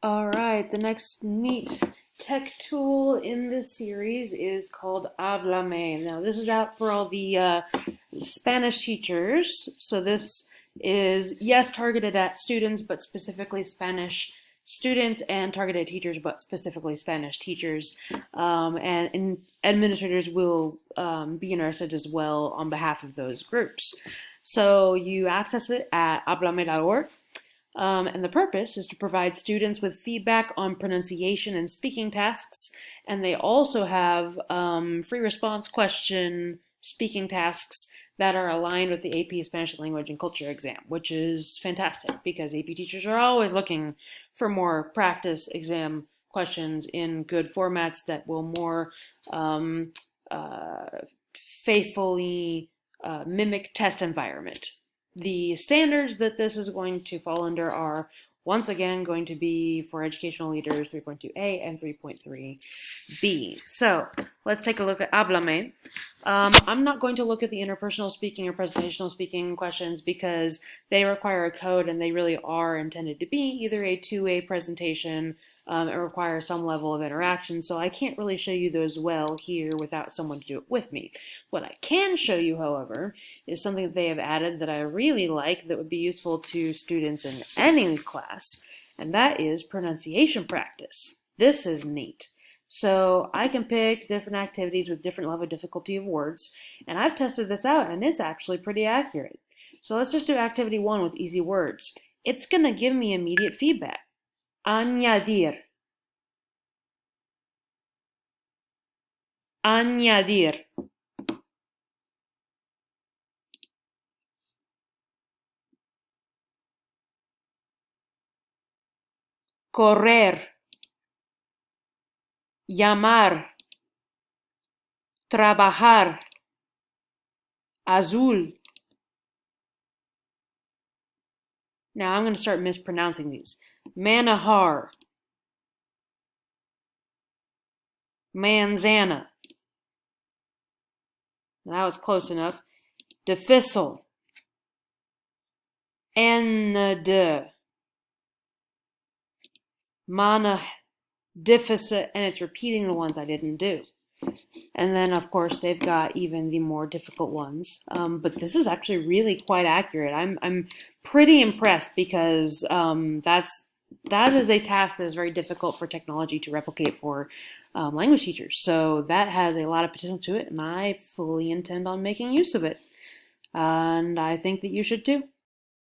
All right, the next neat tech tool in this series is called Hablame. Now, this is out for all the Spanish teachers. So this is, yes, targeted at students, but specifically Spanish students, and targeted at teachers, but specifically Spanish teachers. And administrators will be interested as well on behalf of those groups. So you access it at hablame.org. And the purpose is to provide students with feedback on pronunciation and speaking tasks. And they also have free response question speaking tasks that are aligned with the AP Spanish Language and Culture exam, which is fantastic because AP teachers are always looking for more practice exam questions in good formats that will more faithfully mimic test environment. The standards that this is going to fall under are, once again, going to be for educational leaders 3.2a and 3.3b. So let's take a look at Hablame. I'm not going to look at the interpersonal speaking or presentational speaking questions because they require a code and they really are intended to be either a two-way presentation and require some level of interaction. So I can't really show you those well here without someone to do it with me. What I can show you, however, is something that they have added that I really like that would be useful to students in any class, and that is pronunciation practice. This is neat. So I can pick different activities with different level of difficulty of words, and I've tested this out and it's actually pretty accurate. So let's just do activity 1 with easy words. It's going to give me immediate feedback. Añadir. Añadir. Correr. Llamar. Trabajar. Azul. Now I'm going to start mispronouncing these. Manahar. Manzana. That was close enough. Difícil. Anade. Mana. Deficit, and it's repeating the ones I didn't do. And then, of course, they've got even the more difficult ones. But this is actually really quite accurate. I'm pretty impressed because that is a task that is very difficult for technology to replicate for language teachers. So that has a lot of potential to it, and I fully intend on making use of it. And I think that you should too.